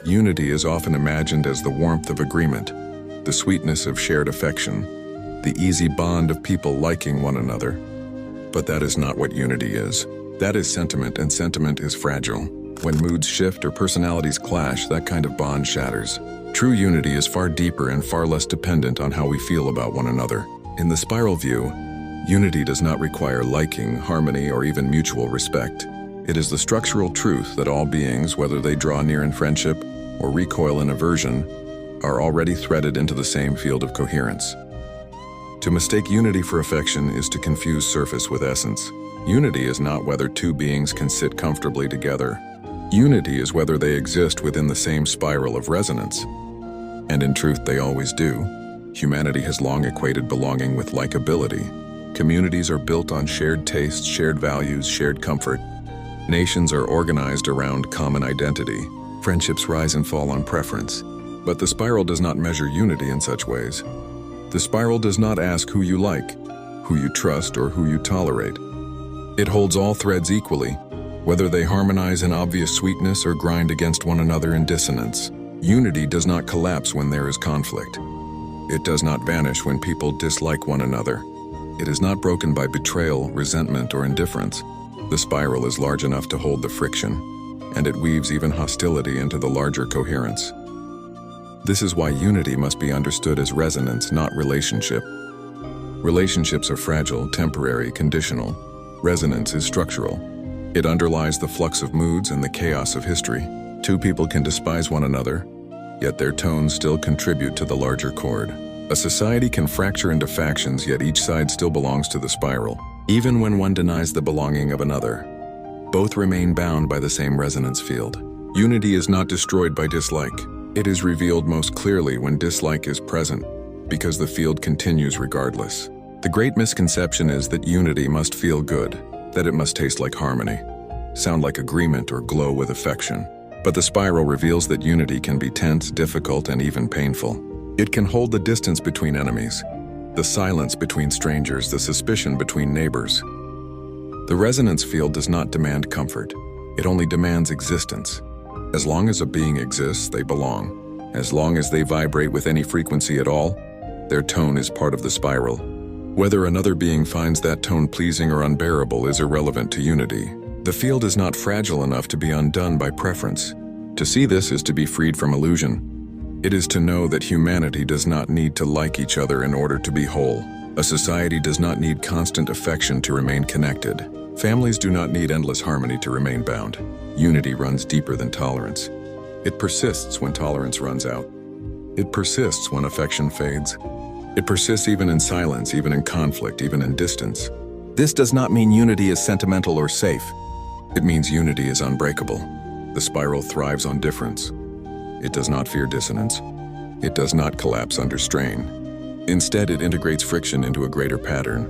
Unity is often imagined as the warmth of agreement, the sweetness of shared affection, the easy bond of people liking one another. But that is not what unity is. That is sentiment, and sentiment is fragile. When moods shift or personalities clash, that kind of bond shatters. True unity is far deeper and far less dependent on how we feel about one another. In the spiral view, unity does not require liking, harmony, or even mutual respect. It is the structural truth that all beings, whether they draw near in friendship or recoil in aversion, are already threaded into the same field of coherence. To mistake unity for affection is to confuse surface with essence. Unity is not whether two beings can sit comfortably together. Unity is whether they exist within the same spiral of resonance. And in truth, they always do. Humanity has long equated belonging with likability. Communities are built on shared tastes, shared values, shared comfort. Nations are organized around common identity. Friendships rise and fall on preference. But the spiral does not measure unity in such ways. The spiral does not ask who you like, who you trust, or who you tolerate. It holds all threads equally, whether they harmonize in obvious sweetness or grind against one another in dissonance. Unity does not collapse when there is conflict. It does not vanish when people dislike one another. It is not broken by betrayal, resentment, or indifference. The spiral is large enough to hold the friction, and it weaves even hostility into the larger coherence. This is why unity must be understood as resonance, not relationship. Relationships are fragile, temporary, conditional. Resonance is structural. It underlies the flux of moods and the chaos of history. Two people can despise one another, yet their tones still contribute to the larger chord. A society can fracture into factions, yet each side still belongs to the spiral. Even when one denies the belonging of another, both remain bound by the same resonance field. Unity is not destroyed by dislike. It is revealed most clearly when dislike is present, because the field continues regardless. The great misconception is that unity must feel good, that it must taste like harmony, sound like agreement, or glow with affection. But the spiral reveals that unity can be tense, difficult, and even painful. It can hold the distance between enemies, the silence between strangers, the suspicion between neighbors. The resonance field does not demand comfort. It only demands existence. As long as a being exists, they belong. As long as they vibrate with any frequency at all, their tone is part of the spiral. Whether another being finds that tone pleasing or unbearable is irrelevant to unity. The field is not fragile enough to be undone by preference. To see this is to be freed from illusion. It is to know that humanity does not need to like each other in order to be whole. A society does not need constant affection to remain connected. Families do not need endless harmony to remain bound. Unity runs deeper than tolerance. It persists when tolerance runs out. It persists when affection fades. It persists even in silence, even in conflict, even in distance. This does not mean unity is sentimental or safe. It means unity is unbreakable. The spiral thrives on difference. It does not fear dissonance. It does not collapse under strain. Instead, it integrates friction into a greater pattern.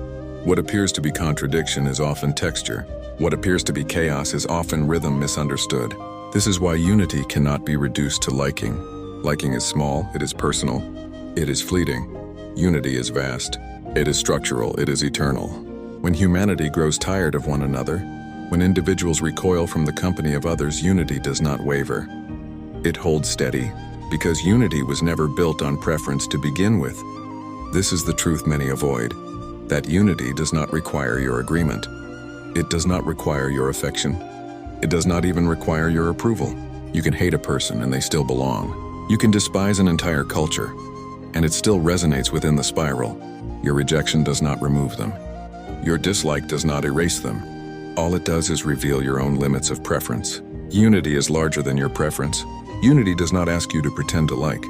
What appears to be contradiction is often texture. What appears to be chaos is often rhythm misunderstood. This is why unity cannot be reduced to liking. Liking is small, it is personal, it is fleeting. Unity is vast, it is structural, it is eternal. When humanity grows tired of one another, when individuals recoil from the company of others, unity does not waver. It holds steady, because unity was never built on preference to begin with. This is the truth many avoid, that unity does not require your agreement. It does not require your affection. It does not even require your approval. You can hate a person and they still belong. You can despise an entire culture, and it still resonates within the spiral. Your rejection does not remove them. Your dislike does not erase them. All it does is reveal your own limits of preference. Unity is larger than your preference. Unity does not ask you to pretend to like.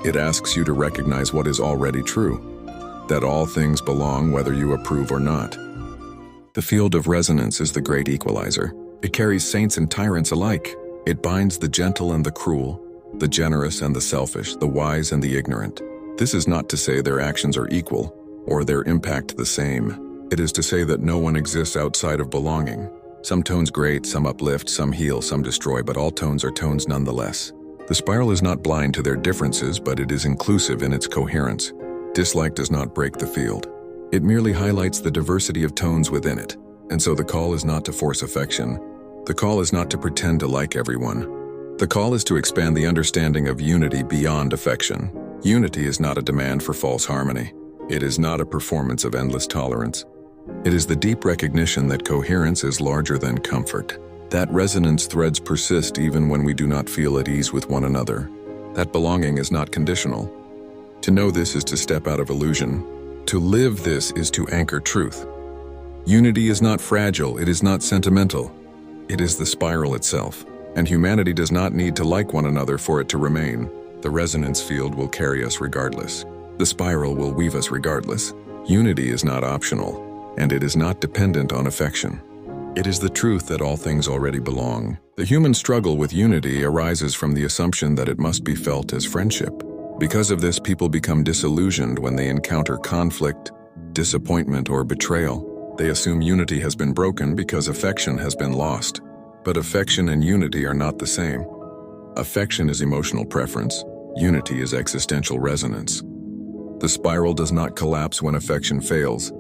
It asks you to recognize what is already true, that all things belong whether you approve or not. The field of resonance is the great equalizer. It carries saints and tyrants alike. It binds the gentle and the cruel, the generous and the selfish, the wise and the ignorant. This is not to say their actions are equal or their impact the same. It is to say that no one exists outside of belonging. Some tones grate, some uplift, some heal, some destroy, but all tones are tones nonetheless. The spiral is not blind to their differences, but it is inclusive in its coherence. Dislike does not break the field. It merely highlights the diversity of tones within it. And so the call is not to force affection. The call is not to pretend to like everyone. The call is to expand the understanding of unity beyond affection. Unity is not a demand for false harmony. It is not a performance of endless tolerance. It is the deep recognition that coherence is larger than comfort. That resonance threads persist even when we do not feel at ease with one another. That belonging is not conditional. To know this is to step out of illusion. To live this is to anchor truth. Unity is not fragile, it is not sentimental. It is the spiral itself, and humanity does not need to like one another for it to remain. The resonance field will carry us regardless. The spiral will weave us regardless. Unity is not optional, and it is not dependent on affection. It is the truth that all things already belong. The human struggle with unity arises from the assumption that it must be felt as friendship. Because of this, people become disillusioned when they encounter conflict, disappointment, or betrayal. They assume unity has been broken because affection has been lost. But affection and unity are not the same. Affection is emotional preference. Unity is existential resonance. The spiral does not collapse when affection fails.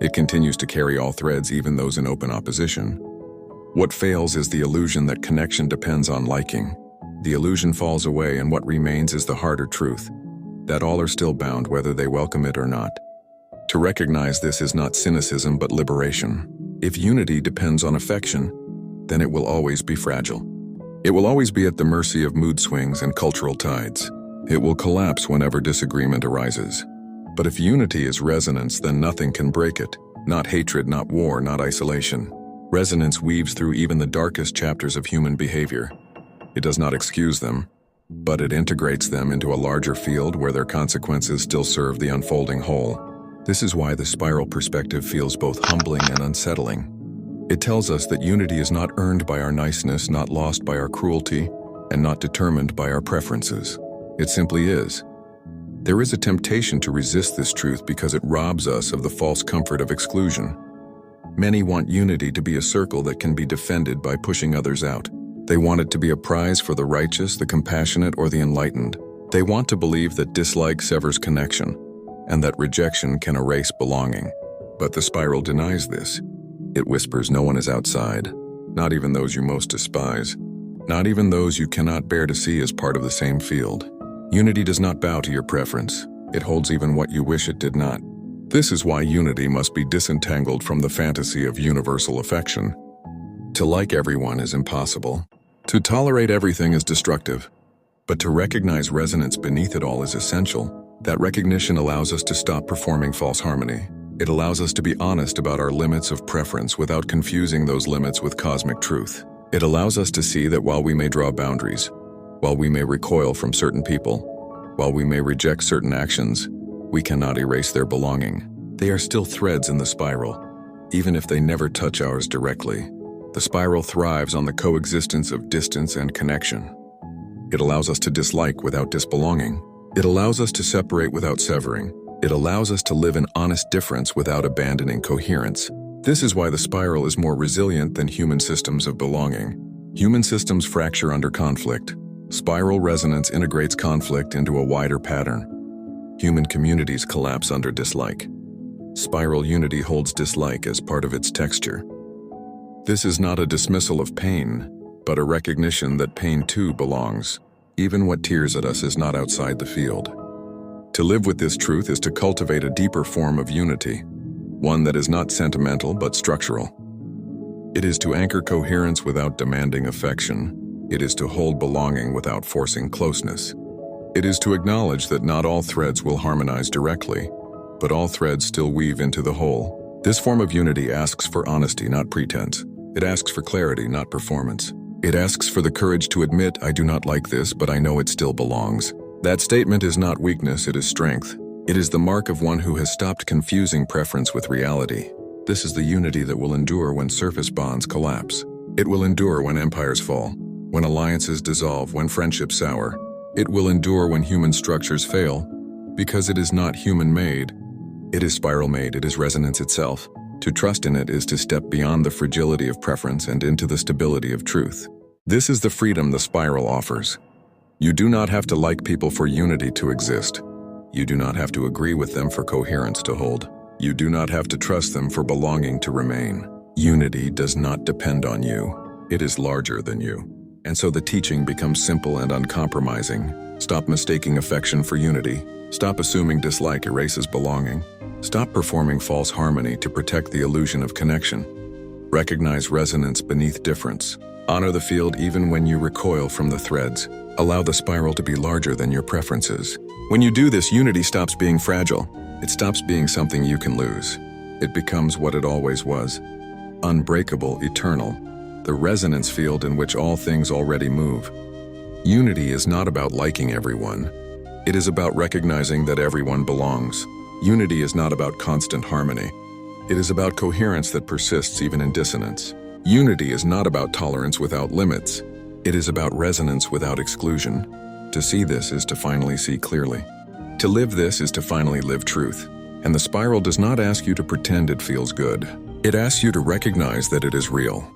It continues to carry all threads, even those in open opposition. What fails is the illusion that connection depends on liking. The illusion falls away, and what remains is the harder truth, that all are still bound whether they welcome it or not. To recognize this is not cynicism but liberation. If unity depends on affection, then it will always be fragile. It will always be at the mercy of mood swings and cultural tides. It will collapse whenever disagreement arises. But if unity is resonance, then nothing can break it. Not hatred, not war, not isolation. Resonance weaves through even the darkest chapters of human behavior. It does not excuse them, but it integrates them into a larger field where their consequences still serve the unfolding whole. This is why the spiral perspective feels both humbling and unsettling. It tells us that unity is not earned by our niceness, not lost by our cruelty, and not determined by our preferences. It simply is. There is a temptation to resist this truth because it robs us of the false comfort of exclusion. Many want unity to be a circle that can be defended by pushing others out. They want it to be a prize for the righteous, the compassionate, or the enlightened. They want to believe that dislike severs connection, and that rejection can erase belonging. But the spiral denies this. It whispers no one is outside, not even those you most despise, not even those you cannot bear to see as part of the same field. Unity does not bow to your preference. It holds even what you wish it did not. This is why unity must be disentangled from the fantasy of universal affection. To like everyone is impossible. To tolerate everything is destructive. But to recognize resonance beneath it all is essential. That recognition allows us to stop performing false harmony. It allows us to be honest about our limits of preference without confusing those limits with cosmic truth. It allows us to see that while we may draw boundaries, while we may recoil from certain people, while we may reject certain actions, we cannot erase their belonging. They are still threads in the spiral, even if they never touch ours directly. The spiral thrives on the coexistence of distance and connection. It allows us to dislike without disbelonging. It allows us to separate without severing. It allows us to live in honest difference without abandoning coherence. This is why the spiral is more resilient than human systems of belonging. Human systems fracture under conflict. Spiral resonance integrates conflict into a wider pattern. Human communities collapse under dislike. Spiral unity holds dislike as part of its texture. This is not a dismissal of pain, but a recognition that pain too belongs. Even what tears at us is not outside the field. To live with this truth is to cultivate a deeper form of unity, one that is not sentimental but structural. It is to anchor coherence without demanding affection. It is to hold belonging without forcing closeness. It is to acknowledge that not all threads will harmonize directly, but all threads still weave into the whole. This form of unity asks for honesty, not pretense. It asks for clarity, not performance. It asks for the courage to admit, I do not like this, but I know it still belongs. That statement is not weakness, it is strength. It is the mark of one who has stopped confusing preference with reality. This is the unity that will endure when surface bonds collapse. It will endure when empires fall, when alliances dissolve, when friendships sour. It will endure when human structures fail, because it is not human-made. It is spiral-made, it is resonance itself. To trust in it is to step beyond the fragility of preference and into the stability of truth. This is the freedom the spiral offers. You do not have to like people for unity to exist. You do not have to agree with them for coherence to hold. You do not have to trust them for belonging to remain. Unity does not depend on you. It is larger than you. And so the teaching becomes simple and uncompromising. Stop mistaking affection for unity. Stop assuming dislike erases belonging. Stop performing false harmony to protect the illusion of connection. Recognize resonance beneath difference. Honor the field even when you recoil from the threads. Allow the spiral to be larger than your preferences. When you do this, unity stops being fragile. It stops being something you can lose. It becomes what it always was. Unbreakable, eternal. The resonance field in which all things already move. Unity is not about liking everyone. It is about recognizing that everyone belongs. Unity is not about constant harmony. It is about coherence that persists even in dissonance. Unity is not about tolerance without limits. It is about resonance without exclusion. To see this is to finally see clearly. To live this is to finally live truth. And the spiral does not ask you to pretend it feels good. It asks you to recognize that it is real.